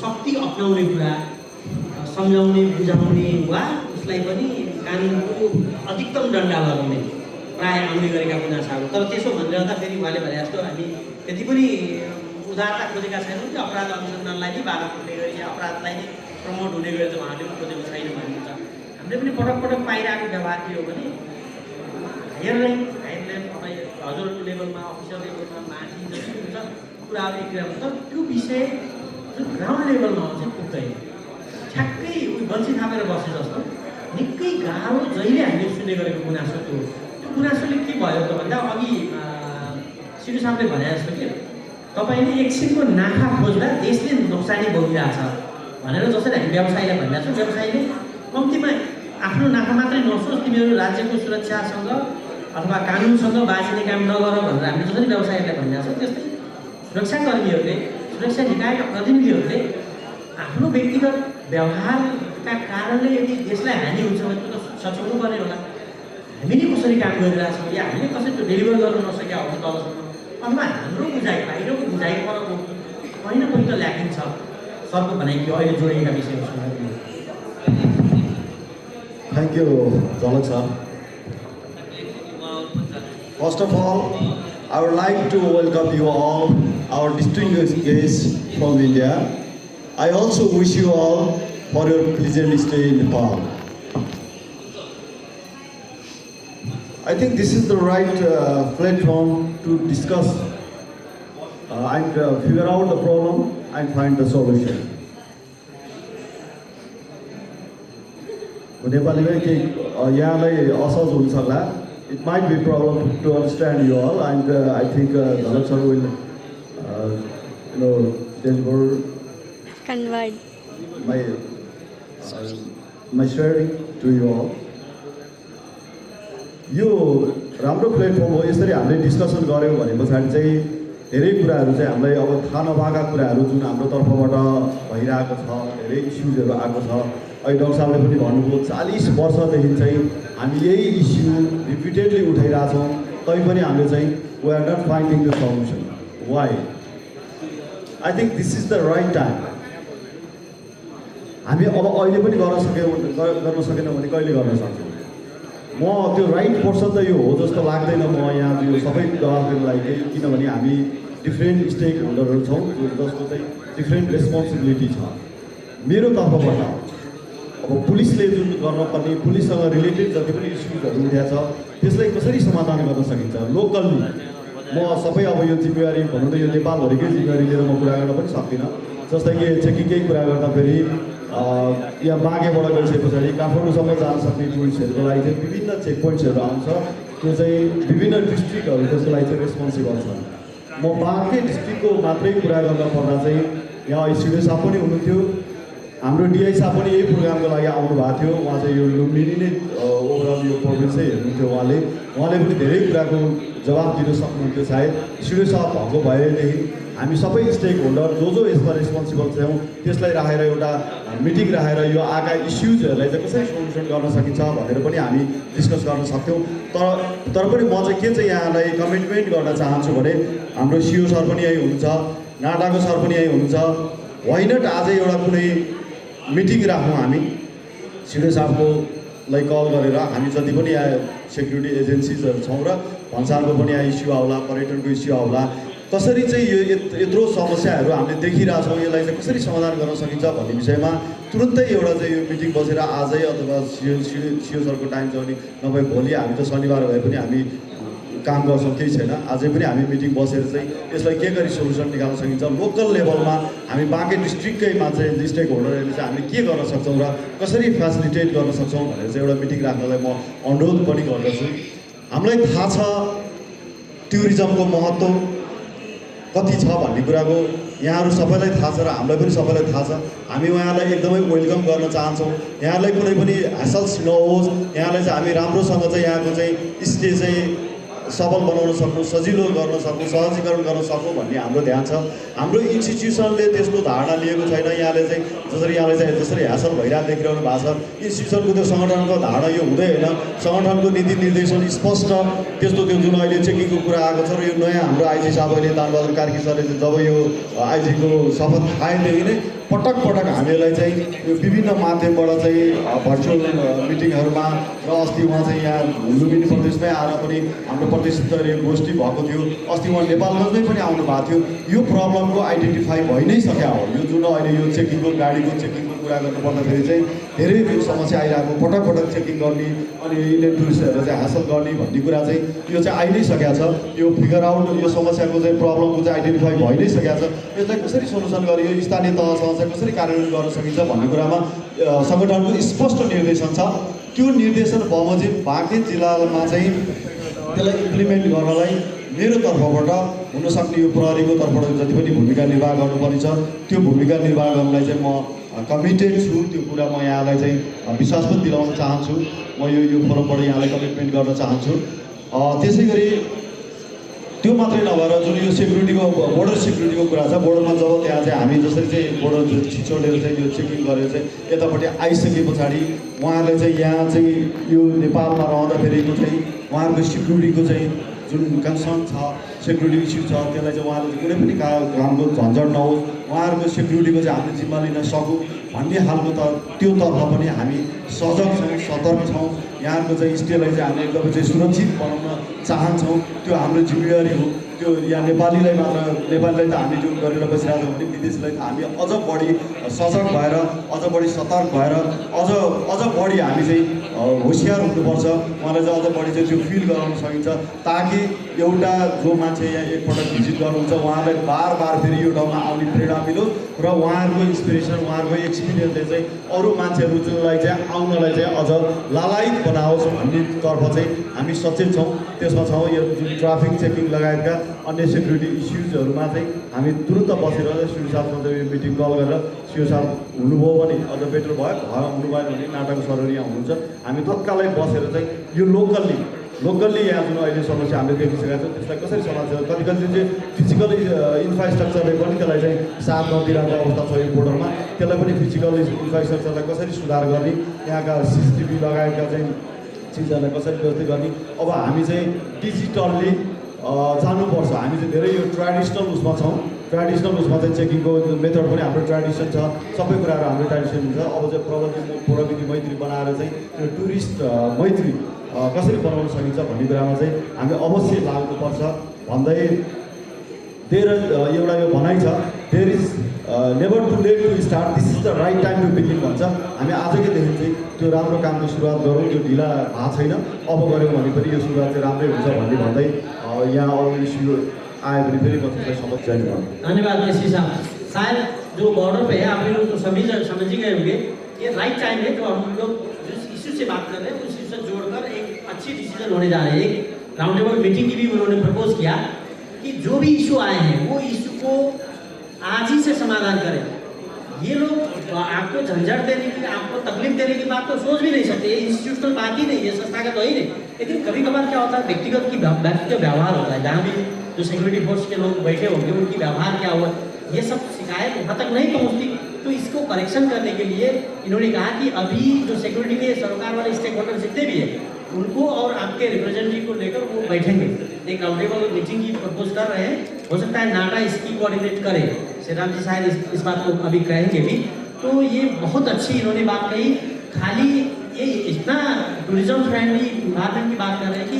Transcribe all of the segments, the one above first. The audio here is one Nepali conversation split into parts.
शक्ति अपनाउने कुरा सम्झाउने बुझाउने वा उसलाई पनि कानुनको अधिकतम डन्डा लगाउने प्राय आउने गरेका गुनासाहरू। तर त्यसो भनिरहँदा फेरि उहाँले भने जस्तो हामी त्यति पनि उदारता खोजेका छैनौँ कि अपराध अनुसन्धानलाई नै बाधा पुग्ने गरी या अपराधलाई नै प्रमोट हुने गरी त उहाँले पनि खोजेको छैन भन्नुहुन्छ। हामीले पनि पटक पटक पाइरहेको व्यवहार के हो भने हायर ल्यान्ड अथवा हजुरको लेभलमा अफिसर लेभलमा माथि जति हुन्छ कुराहरू एक तर त्यो विषय जुन ग्राउन्ड लेभलमा हो चाहिँ पुग्दैन। ठ्याक्कै बल्छी थापेर बसे जस्तो निकै गाह्रो जहिले हामीले सुन्ने गरेको गुनासो त्यो गुनासोले के भयो त भन्दा अघि सिडु साहबले भने जस्तो कि तपाईँले एकछिनको नाफा खोज्दा देशले नोक्सानी भोगिरहेछ भनेर जसरी हामी व्यवसायीलाई भनिरहेको छौँ, व्यवसायीले कम्तीमा आफ्नो नाफा मात्रै नसोच तिमीहरू राज्यको सुरक्षासँग अथवा कानुनसँग बाँचिने काम नगर भनेर हामीले जसरी व्यवसायीलाई भनिरहेको छौँ, त्यस्तै सुरक्षाकर्मीहरूले सुरक्षा निकायका प्रतिनिधिहरूले आफ्नो व्यक्तिगत व्यवहारका कारणले यदि देशलाई हानि हुन्छ भने त्यो त सच्याउनु पर्ने होला। हामीले कसरी काम गरिरहेछौँ या हामीले कसरी त्यो डेलिभर गर्न नसक्या हो तलसम्म अथवा हाम्रो बुझाइ बाहिरको बुझाइ परको कहीँ न कहीँ त ल्याकिङ छ। सरको भनाइ कि अहिले जोडिएका विषयहरूसँग। Thank you, Zalak sir. First of all, I would like to welcome you all, our distinguished guests from India. I also wish you all for your pleasant stay in Nepal. I think this is the right platform to discuss and figure out the problem and find the solution. नेपालीमै केही यहाँलाई असहज हुन सक्ला. It might be problem to understand you all, and I think Zalak sir will deliver my sharing to you all. यो राम्रो प्लेटफर्म हो. यसरी हामीले डिस्कसन गऱ्यौँ भने पछाडि चाहिँ धेरै कुराहरू चाहिँ हामीलाई अब थाहा नभएका कुराहरू जुन हाम्रो तर्फबाट भइरहेको छ, धेरै इस्युजहरू आएको छ. अहिले डाक्टर साहबले पनि भन्नुभयो 40 वर्षदेखि चाहिँ हामी यही इस्यु रिपिटेडली उठाइरहेछौँ, तैपनि हामीले चाहिँ we are not finding the solution. Why? I think this is the right time. हामी अब अहिले पनि गर्न सकेनौँ भने कहिले गर्न सक्छौँ? म त्यो राइट पर्सन त यो हो जस्तो लाग्दैन म यहाँ यो सबै जवाब दिनको लागि, किनभने हामी डिफ्रेन्ट स्टेक होल्डरहरू छौँ जसको चाहिँ डिफ्रेन्ट रेस्पोन्सिबिलिटी छ. मेरो तर्फबाट अब पुलिसले जुन गर्नुपर्ने पुलिससँग रिलेटेड जति पनि इस्युजहरू उठ्या छ त्यसलाई कसरी समाधान गर्न सकिन्छ लोकल्ली. म सबै अब यो जिम्मेवारी भनौँ त यो नेपालभरिकै जिम्मेवारी लिएर म कुरा गर्न पनि सक्दिनँ. जस्तै कि चेकिङकै कुरा गर्दाखेरि यहाँ बाँकेबाट गइसके पछाडि काठमाडौँसम्म जान सक्ने टुरिस्टहरूको लागि चाहिँ विभिन्न चेक पोइन्ट्सहरू आउँछ. त्यो चाहिँ विभिन्न डिस्ट्रिक्टहरू त्यसको लागि चाहिँ रेस्पोन्सिबल छ. म बाँके डिस्ट्रिक्टको मात्रै कुरा गर्न पर्दा चाहिँ यहाँ स्टुडियो साहब पनि हुनुहुन्थ्यो, हाम्रो डिआई साहब पनि यही प्रोग्रामको लागि आउनु भएको थियो. उहाँ चाहिँ यो लुम्बिनी नै ओभरअल यो प्रोभिन्स चाहिँ हेर्नुहुन्थ्यो. उहाँले पनि धेरै कुराको जवाब दिन सक्नुहुन्थ्यो. सायद स्टुडियो साहब भएको भएदेखि हामी सबै स्टेक होल्डर जो यसमा रेस्पोन्सिबल छौँ त्यसलाई राखेर एउटा मिटिङ राखेर यो आएका इस्युजहरूलाई चाहिँ कसरी सोल्युसन गर्न सकिन्छ भनेर पनि हामी डिस्कस गर्न सक्थ्यौँ. तर पनि म चाहिँ के चाहिँ यहाँलाई कमिटमेन्ट गर्न चाहन्छु भने हाम्रो सिओ सर पनि यही हुनुहुन्छ, नाटाको सर पनि यही हुनुहुन्छ. वाइ नट आजै एउटा कुनै मिटिङ राखौँ हामी सिडिओ साहबकोलाई कल गरेर हामी जति पनि यहाँ सेक्युरिटी एजेन्सिजहरू छौँ र भन्सारको पनि यहाँ इस्यु आउला, पर्यटनको इस्यु आउला, कसरी चाहिँ यो यत्रो समस्याहरू हामीले देखिरहेछौँ यसलाई चाहिँ कसरी समाधान गर्न सकिन्छ भन्ने विषयमा तुरुन्तै एउटा चाहिँ यो मिटिङ बसेर आजै अथवा सिओ सरको टाइम छ भने नभए भोलि हामी त शनिबार भए पनि हामी काम गर्छौँ, केही छैन. अझै पनि हामी मिटिङ बसेर चाहिँ यसलाई के गरी सोल्युसन निकाल्न सकिन्छ लोकल लेभलमा हामी बाँके डिस्ट्रिक्टकैमा चाहिँ डिस्ट्रिक्ट होल्डरहरूले चाहिँ हामीले के गर्न सक्छौँ र कसरी फेसिलिटेट गर्न सक्छौँ भनेर चाहिँ एउटा मिटिङ राख्नलाई म अनुरोध पनि गर्दछु. हामीलाई थाहा छ टुरिज्मको महत्त्व कति छ भन्ने कुराको यहाँहरू सबैलाई थाहा छ र हामीलाई पनि सबैलाई थाहा छ. हामी उहाँलाई एकदमै वेलकम गर्न चाहन्छौँ. यहाँलाई कुनै पनि ह्यासल्स नहोस्, यहाँलाई चाहिँ हामी राम्रोसँग चाहिँ यहाँको चाहिँ स्टे चाहिँ सबल बनाउन सक्नु, सजिलो गर्न सक्नु, सहजीकरण गर्न सक्नु भन्ने हाम्रो ध्यान छ. हाम्रो इन्स्टिट्युसनले त्यस्तो धारणा लिएको छैन. यहाँले चाहिँ जसरी ह्यासल भइरहेको देखिरहनु भएको छ, इन्स्टिट्युसनको त्यो सङ्गठनको धारणा यो हुँदै होइन. सङ्गठनको नीति निर्देशन स्पष्ट त्यस्तो त्यो जुन अहिले चेकिङको कुरा आएको छ र यो नयाँ हाम्रो आइजी साहब अहिले दानबहादुर कार्की सरले जब यो आइजीको शपथ खाएदेखि नै पटक पटक हामीलाई चाहिँ यो विभिन्न माध्यमबाट चाहिँ भर्चुअल मिटिङहरूमा र अस्ति उहाँ चाहिँ यहाँ लुम्बिनी प्रदेशमै आएर पनि हाम्रो प्रदेश स्तरीय गोष्ठी भएको थियो। अस्ति उहाँ नेपालगञ्जमै पनि आउनु भएको थियो। यो प्रब्लमको आइडेन्टिफाई भइ नै सकेको हो। यो जुन अहिले यो चेकिङको गाडीको चेकिङको कुरा गर्नु पर्दाखेरि चाहिँ धेरै समस्या आइरहेको, पटक पटक चेकिङ गर्ने अनि इन्डियन टुरिस्टहरूलाई चाहिँ हासल गर्ने भन्ने कुरा चाहिँ यो चाहिँ आइ नै सकेको छ। यो फिगर आउट यो समस्याको चाहिँ प्रब्लमको चाहिँ आइडेन्टिफाई भइ नै सकेको छ। यसलाई कसरी सोल्युसन गरे, यो स्थानीय तहसँग चाहिँ कसरी कार्यान्वयन गर्न सकिन्छ भन्ने कुरामा सङ्गठनको स्पष्ट निर्देशन छ। त्यो निर्देशन बमोजिम बाँके जिल्लामा चाहिँ त्यसलाई इम्प्लिमेन्ट गर्नलाई मेरो तर्फबाट हुनसक्ने यो प्रहरीको तर्फबाट जति पनि भूमिका निर्वाह गर्नुपर्ने छ त्यो भूमिका निर्वाह गर्नलाई चाहिँ म कमिटेड छु। त्यो कुरा म यहाँलाई चाहिँ विश्वास पनि दिलाउन चाहन्छु। म यो फोरमबाट यहाँलाई कमिटमेन्ट गर्न चाहन्छु। त्यसै गरी त्यो मात्रै नभएर जुन यो सेक्युरिटीको बोर्डर सेक्युरिटीको कुरा छ, बोर्डरमा जब त्यहाँ चाहिँ हामी जसरी चाहिँ बोर्डर छिचोडेर चाहिँ यो चेकिङ गरेर चाहिँ यतापट्टि आइसके पछाडि उहाँहरूले चाहिँ यहाँ चाहिँ यो नेपालमा रहँदाखेरिको चाहिँ उहाँहरूको सेक्युरिटीको चाहिँ जुन कन्सर्न छ, सेक्युरिटी इस्यु छ, त्यसलाई चाहिँ उहाँले चाहिँ कुनै पनि कामको झन्झट नहोस्, उहाँहरूको सेक्युरिटीको चाहिँ हामीले जिम्मा लिन सकौँ भन्ने खालको त्यो तर्फ पनि हामी सजग छौँ, सतर्क छौँ। यहाँको चाहिँ स्टेटलाई चाहिँ हामी एकदमै चाहिँ सुरक्षित बनाउन चाहन्छौँ। त्यो हाम्रो जिम्मेवारी हो। त्यो यहाँ नेपालीलाई मात्र, नेपालीलाई त हामी जुन गरेर बसिरहेको छौँ भने विदेशीलाई त हामी अझ बढी सजग भएर, अझ बढी सतर्क भएर, अझ बढी हामी चाहिँ होसियार हुनुपर्छ। उहाँलाई चाहिँ अझ बढी चाहिँ त्यो फिल गराउन सकिन्छ ताकि एउटा जो मान्छे यहाँ एकपटक भिजिट गर्नुहुन्छ उहाँलाई बार बार फेरि यो ठाउँमा आउने प्रेरणा मिलोस् र उहाँहरूको इन्सपिरेसन, उहाँहरूको एक्सपिरियन्सले चाहिँ अरू मान्छेहरूलाई चाहिँ आउनलाई चाहिँ अझ लालायित बनाओस् भन्ने तर्फ चाहिँ हामी सचेत छौँ। त्यसमा छौँ यो जुन ट्राफिक चेकिङ लगायतका अन्य सेक्युरिटी इस्युजहरूमा चाहिँ हामी तुरुन्त बसेर सिओ साहबसँग यो मिटिङ कल गरेर सिओ साहब हुनुभयो भने अझ बेटर भयो, हुनु भएन भने नाटक सरहरू यहाँ हुनुहुन्छ, हामी तत्कालै बसेर चाहिँ यो लोकल्ली यहाँ जुन अहिले समस्या हामीले देखिसकेका छौँ त्यसलाई कसरी समाज कति चाहिँ फिजिकल इन्फ्रास्ट्रक्चरले पनि त्यसलाई चाहिँ साथ नदिरहेको अवस्था छ। यो बोर्डरमा त्यसलाई पनि फिजिकल इन्फ्रास्ट्रक्चरलाई कसरी सुधार गर्ने, यहाँका CCTV लगायतका चाहिँ चिजहरूलाई कसरी व्यवस्थित गर्ने। अब हामी चाहिँ डिजिटल्ली जानुपर्छ। हामी चाहिँ धेरै यो ट्रेडिसनल उसमा छौँ। ट्रेडिसनल उसमा चाहिँ चेकिङको मेथड पनि हाम्रो ट्रेडिसन छ, सबै कुराहरू हाम्रो ट्रेडिसन छ। अब चाहिँ प्रविधि मैत्री बनाएर चाहिँ यो टुरिस्ट मैत्री कसरी बनाउन सकिन्छ भन्ने कुरामा चाहिँ हामी अवश्य लाग्नुपर्छ भन्दै एउटा यो भनाइ छ, there is never too late to start, this is the right time to begin भन्छ। हामी आजकैदेखि चाहिँ त्यो राम्रो कामको सुरुवात गरौँ, त्यो ढिला भएको छैन। अब गऱ्यौँ भने पनि यो सुरुवात चाहिँ राम्रै हुन्छ भन्दै यहाँ अरू इस्यु आयो भने फेरि कसैलाई समस्या नहीं। धन्यवाद केसी साहब। शायद जो बॉर्डर पे है आप लोग तो सभी समझ ही गए होंगे, ये राइट टाइम है जो हम लोग जिस इश्यू से बात कर रहे हैं उस इश्यू से जोड़कर एक अच्छी डिसीजन होने जा रहे हैं। एक राउंड टेबल मीटिंग की भी उन्होंने प्रपोज किया कि जो भी इशू आए हैं वो इशू को आज ही से समाधान करें। ये लोग आपको झंझट देने की, आपको तकलीफ देने की बात तो सोच भी नहीं सकते। ये इंस्टीट्यूशनल बात ही नहीं है, संस्था का तो ही नहीं। लेकिन कभी कभार क्या होता है, व्यक्तिगत व्यवहार होता है, जहाँ भी जो सिक्योरिटी फोर्स के लोग बैठे होंगे उनकी व्यवहार क्या हुआ, ये सब शिकायत वहाँ तक नहीं पहुँचती। तो इसको करेक्शन करने के लिए इन्होंने कहा कि अभी जो सिक्योरिटी के सरकार वाले स्टेक होल्डर जितने भी हैं उनको और आपके रिप्रेजेंटेटिव को लेकर वो बैठेंगे, एक राउंड टेबल मीटिंग की प्रपोज कर रहे हैं। हो सकता है नाटा इसकी कोऑर्डिनेट करे, श्रीराम जी शायद इस बात को अभी कहेंगे भी। तो ये बहुत अच्छी इन्होंने बात कही। खाली ये इतना टूरिज्म फ्रेंडली इन्वायरमेंट की बात कर रहे हैं कि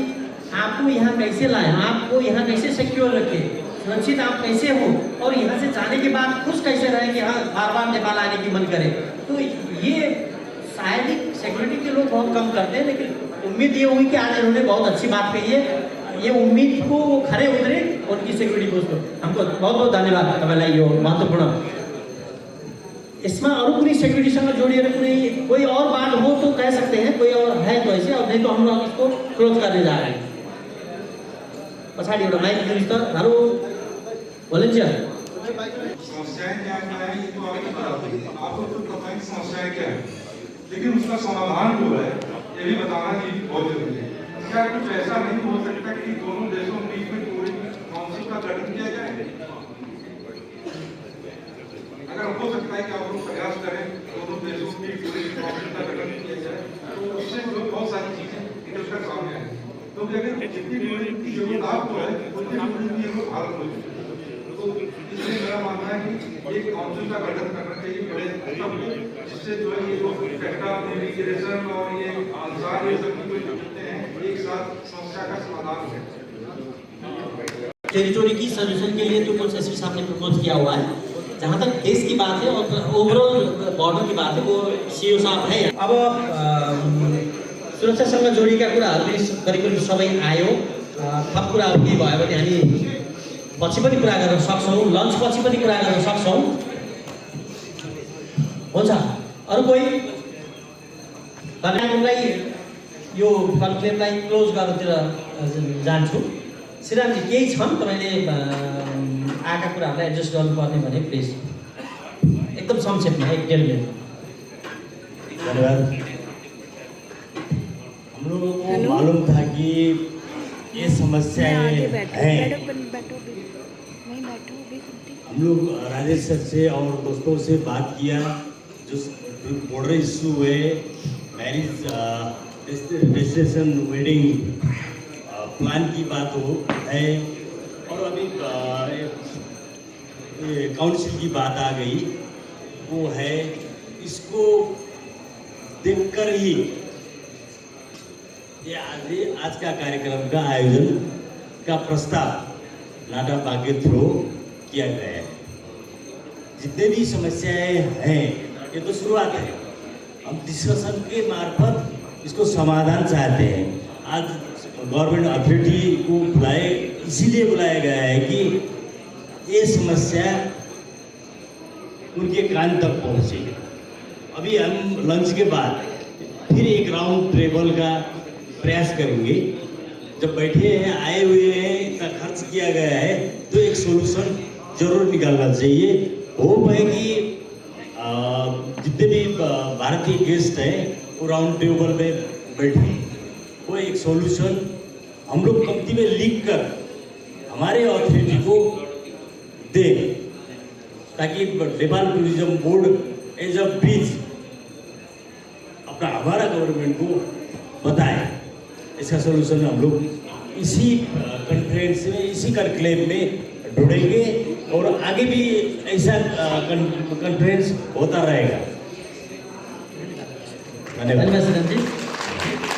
आपको यहाँ कैसे लाएं, आपको यहाँ कैसे सिक्योर रखें, सुरक्षित आप कैसे हो और यहाँ से जाने के बाद खुश कैसे रहें कि हाँ बार बार नेपाल आने की मन करे। तो ये शायद ही सिक्योरिटी के लोग बहुत कम करते हैं, लेकिन उम्मीद ये हुई कि आज इन्होंने बहुत अच्छी बात कही है। ये उम्मीद को खरे उतरे उनकी सिक्योरिटी फोर्स को हमको बहुत बहुत धन्यवाद तपाईँलाई यो महत्त्वपूर्ण। इसमें अरू कुनै सेक्युरिटीसँग जोडिएर कुनै कोई और बात हो तो कह सकते हैं, कोई और है तो ऐसे, और नहीं तो हम लोग इसको क्लोज करने जा रहे हैं। पछाडि एउटा माइक दिनुहोस् त। हेलो वोलेन्टियर, समस्याएं क्या है ये तो आपको पता होगी, आपको खुद पता है समस्याएं क्या है, लेकिन उसका समाधान जो है ये भी बताना ये भी बहुत जरूरी है। क्या कुछ ऐसा नहीं हो सकता कि दोनों देशों के बीच में पूरी काउंसिल का गठन किया जाए? अगर हो सकता है कि आप लोग प्रयास करें दोनों देशों की पूरी काउंसिल का गठन किया जाए तो उससे बहुत सारी चीजें निकलकर सामने आए। तो अगर जितनी टूरिज्म की जरूरत आपको है उतनी टूरिज्म की जरूरत भारत को। तो इसलिए मेरा मानना है कि एक काउंसिल का गठन करना चाहिए, जिससे जो है ये जो फैक्टर ऑफ इमिग्रेशन और ये आंसर ये सब कुछ होते हैं एक साथ समस्या का समाधान हो। टेरिटोरी की सोल्यूशन के लिए तो कुछ एसपी साहब ने प्रपोज किया हुआ है। जहाँ तक केस की बात है और ओवरऑल बॉर्डर की बात है वो सीओ साहब है। अब सुरक्षासँग जोडिएका कुराहरूले करिब करिब सबै आयो। थप कुराहरू केही भयो भने हामी पछि पनि कुरा गर्न सक्छौँ, लन्च पछि पनि कुरा गर्न सक्छौँ। हुन्छ, अरू कोही? धन्यवादलाई यो कन्क्लेभलाई क्लोज गर्नुतिर जान्छु। श्रीरामजी केही छन् तपाईँले आएका कुराहरूलाई एडजस्ट गर्नुपर्ने भने प्लिज एकदम संक्षेपमा 1-1.5 मिनट। धन्यवाद। हम लोगों को मालूम था कि ये समस्याएं हैं। हम लोग राजेश सर से और दोस्तों से बात किया, जो बॉर्डर इशू है, मैरिज डेस्टिनेशन वेडिंग प्लान की बात हो है, और अभी काउंसिल की बात आ गई वो है। इसको देखकर ही ये आज का कार्यक्रम का आयोजन का प्रस्ताव नाटा बाग के थ्रू किया गया है। जितने भी समस्याएं हैं ये तो शुरुआत है, हम डिस्कशन के मार्फत इसको समाधान चाहते हैं। आज गवर्नमेंट अथॉरिटी को इसीलिए बुलाया गया है कि ये समस्या उनके कान तक पहुँचे। अभी हम लंच के बाद फिर एक राउंड टेबल का प्रयास करेंगे। जब बैठे हैं, आए हुए हैं, इतना खर्च किया गया है, तो एक सोल्यूशन जरूर निकालना चाहिए। होप है कि जितने भी भारतीय गेस्ट हैं वो राउंड टेबल में बैठे, वो एक सोल्यूशन हम लोग कंपनी में लिख कर हमारे अथॉरिटी को दें, ताकि Nepal tourism board as a bridge अपना हमारा गवर्नमेंट को बताए। इसका सोल्यूशन हम लोग इसी कॉन्फ्रेंस में, इसी कॉन्क्लेव में ढूंढेंगे और आगे भी ऐसा कॉन्फ्रेंस होता रहेगा। धन्यवाद श्रीरामजी।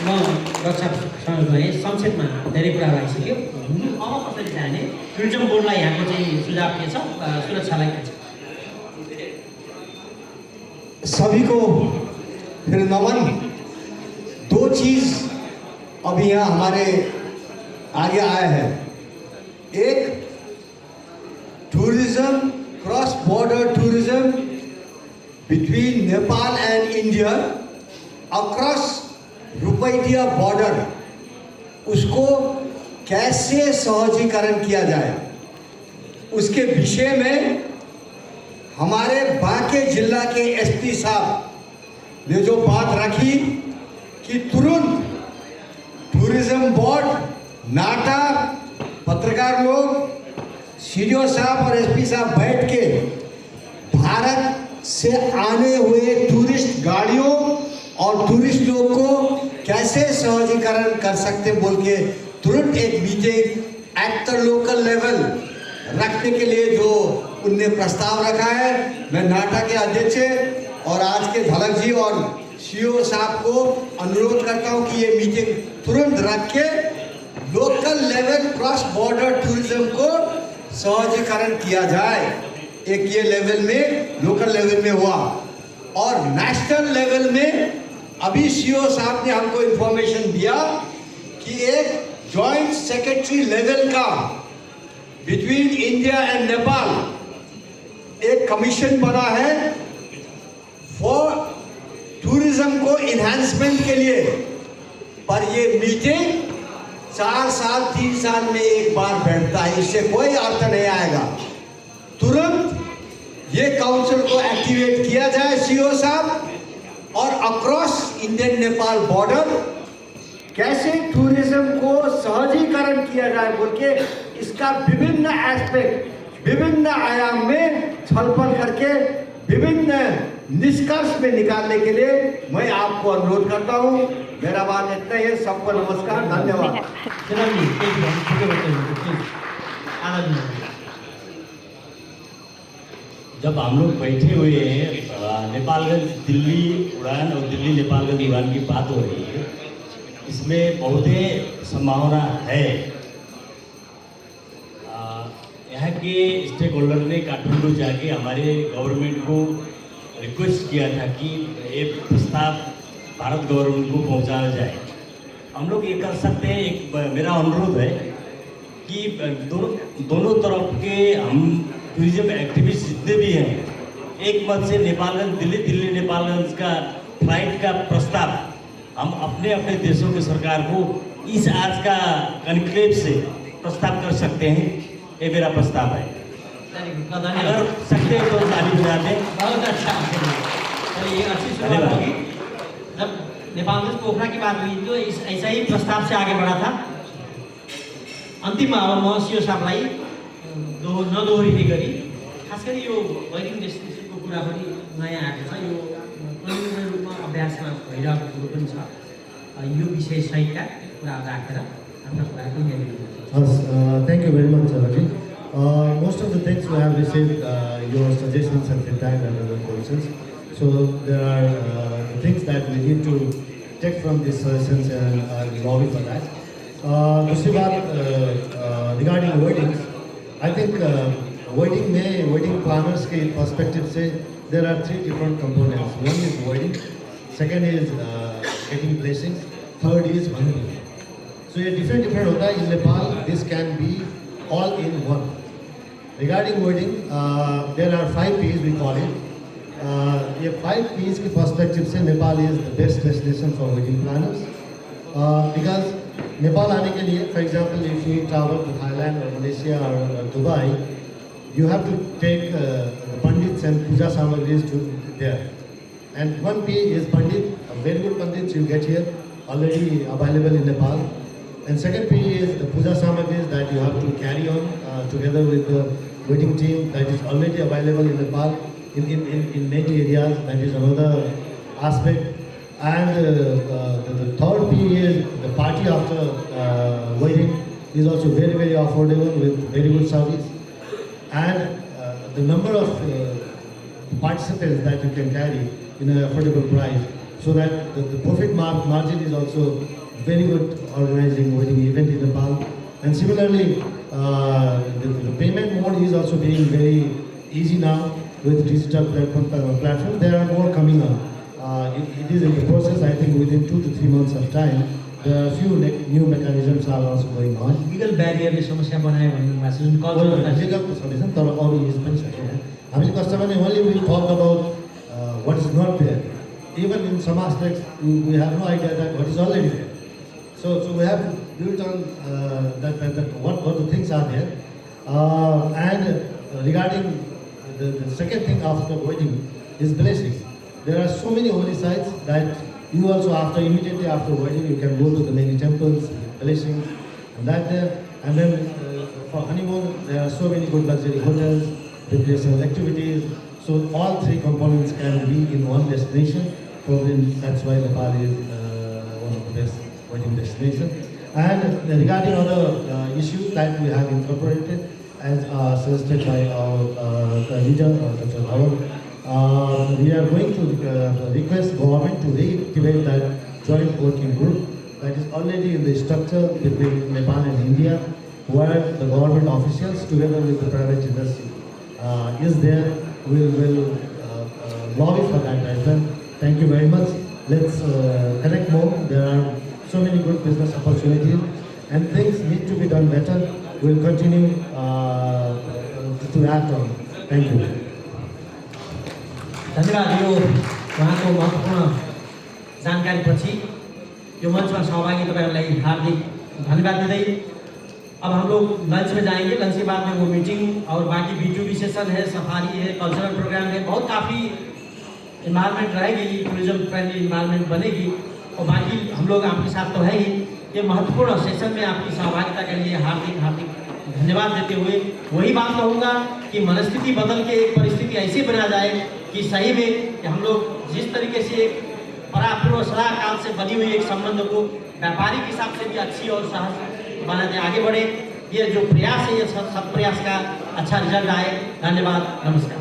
म रक्षासँग गएँ, संक्षेपमा धेरै कुराहरू आइसक्यो। अब कसरी जाने, टुरिज्म बोर्डलाई यहाँको चाहिँ सुझाव के छ, सुरक्षालाई के छ? सभी को फिर नमन। दो चीज़ अभी यहाँ हमारे आगे आया है। एक, tourism, cross border tourism between Nepal and India across रुपैया बॉर्डर, उसको कैसे सहजीकरण किया जाए, उसके विषय में हमारे बांके जिला के एसपी साहब ने जो बात रखी कि तुरंत टूरिज्म बोर्ड, नाटा, पत्रकार लोग, सीडीओ साहब और एसपी साहब बैठ के भारत से आने हुए टूरिस्ट गाड़ियों और टूरिस्ट लोग को कैसे सहजीकरण कर सकते बोल के तुरंत एक meeting at the local level रखने के लिए जो उनने प्रस्ताव रखा है। मैं नाटा के अध्यक्ष और आज के धलक जी और सीओ साहब को अनुरोध करता हूं कि ये मीटिंग तुरंत रख के local level cross border tourism को सहजीकरण किया जाए। एक ये लेवल में, लोकल लेवल में हुआ, और नेशनल लेवल में अभी सीओ साहब ने हमको इन्फॉर्मेशन दिया कि एक जॉइंट सेक्रेटरी लेवल का बिटवीन इंडिया एंड नेपाल एक कमीशन बना है फॉर टूरिज्म को इन्हांसमेंट के लिए। पर ये मीटिंग 4 साल 3 साल में एक बार बैठता है, इससे कोई अर्थ नहीं आएगा। तुरंत ये काउंसिल को एक्टिवेट किया जाए सीओ साहब, और अक्रॉस इंडियन नेपाल बॉर्डर कैसे टूरिज्म को सहजीकरण किया जाए बोल के इसका विभिन्न एस्पेक्ट, विभिन्न आयाम में छलफल करके विभिन्न निष्कर्ष में निकालने के लिए मैं आपको अनुरोध करता हूं। मेरा बात इतना ही है। सबको नमस्कार, धन्यवाद। जब हम लोग बैठे हुए हैं नेपालगंज दिल्ली उड़ान और दिल्ली नेपालगंज उड़ान की बात हो रही है, इसमें बहुत ही संभावना है। यहाँ के स्टेक होल्डर ने काठमांडू जाके हमारे गवर्नमेंट को रिक्वेस्ट किया था कि ये प्रस्ताव भारत गवर्नमेंट को पहुँचाया जाए। हम लोग ये कर सकते हैं, एक मेरा अनुरोध है कि दोनों तरफ के हम टूरिज्म एक्टिविस्ट जितने भी हैं, एक मत से नेपालगंज दिल्ली नेपालगंज का फ्लाइट का प्रस्ताव हम अपने अपने देशों की सरकार को इस आज का कन्क्लेव से प्रस्ताव कर सकते हैं। ये मेरा प्रस्ताव है। अगर सकते हैं तो ताली बजा दें। बहुत अच्छा, चलिए ये अच्छी शुरुआत होगी। जब नेपालगंज पोखरा की बात हुई तो ऐसा ही प्रस्ताव से आगे बढ़ा था। अन्तिममा अब म सिओ साहबलाई नदोहोरिने गरी खास गरी यो वेडिङ डेस्टिनेसनको कुरा पनि नयाँ आएको छ, यो प्रिलिमिनरी रूपमा अभ्यासमा भइरहेको कुरो पनि छ। यो विषय सहितका कुरा राखेर आफ्ना कुराहरू यहाँनिर Thank you very much, Ravi. Most of the things we have received your suggestions and feedback and other questions. So there are things that we need to take from these suggestions and lobby for that. दूसरी बात regarding weddings, I think wedding planners के perspective say there are 3 different components. One is wedding, second is getting blessings, third is honeymoon. So ये different होता है. In Nepal, this can be all in one. Regarding wedding, there are 5 P's we call it. ये 5 P's के perspective say Nepal is the best destination for wedding planners. Because Nepal आने के लिए, for example, if you travel to Thailand or Malaysia or Dubai, you have to take pandits and puja samagris to there. And one P is pandit, a very good pandit you get here, already available in Nepal. And second P is the puja samagris that you have to carry on together with the wedding team that is already available in Nepal in many areas. That is another aspect. And the third P is the party after wedding is also very, very affordable with very good service. And the number of participants that you can carry in an affordable price, so that the profit margin is also very good organizing wedding event in Nepal. And similarly, the payment mode is also being very easy now with digital platforms. There are more coming up. It is in the process. I think within 2 to 3 months of time, there are a few new mechanisms are also going on. Legal barrier ले समस्या बनायो भन्ने भएको छ, जुन कल्चर Legal solution, तर अरू युज पनि सकेन. हामीले कस्टमरले only will talk about what is not there. Even in some aspects, we have no idea that what is already there. So we have to build on what the things are there. And regarding the second thing after wedding is blessings. There are so many holy sites that you also immediately after wedding you can go to the many temples, blessings, and that there. And then for honeymoon there are so many good luxury hotels, recreational activities. So all 3 components can be in one destination. Probably that's why Nepal is one of the best wedding destination. And regarding other issues that we have incorporated, as suggested by our leader, Dr. Dhawan, we are going to request government to reactivate that joint working group that is already in the structure between Nepal and India, where the government officials together with the private industry is there. We will lobby for that as well. Thank you very much. Let's connect more. There are so many good business opportunities and things need to be done better. We'll continue to act on. Thank you. धन्यवाद। यो उहाँको महत्त्वपूर्ण जानकारीपछि यो मञ्चमा सहभागी तपाईहरुलाई हार्दिक धन्यवाद दिँदै अब हम लोग लंच में जाएंगे। लंच के बाद में वो मीटिंग और बाकी वीडियो सेशन है, सफारी है, कल्चरल प्रोग्राम है, बहुत काफ़ी इन्वायरमेंट रहेगी, टूरिज्म फ्रेंडली इन्वायरमेंट बनेगी। और बाकी हम लोग आपके साथ तो है ही। ये महत्वपूर्ण सेशन में आपकी सहभागिता के लिए हार्दिक धन्यवाद देते हुए वही बात कहूँगा कि मनस्थिति बदल के एक परिस्थिति ऐसी बना जाए कि सही में कि हम लोग जिस तरीके से एक परापूर्व सलाह काल से बनी हुई एक संबंध को व्यापारिक हिसाब से भी अच्छी और सहज बनाते आगे बढ़े। ये जो प्रयास है ये सब प्रयास का अच्छा रिजल्ट आए। धन्यवाद, नमस्कार।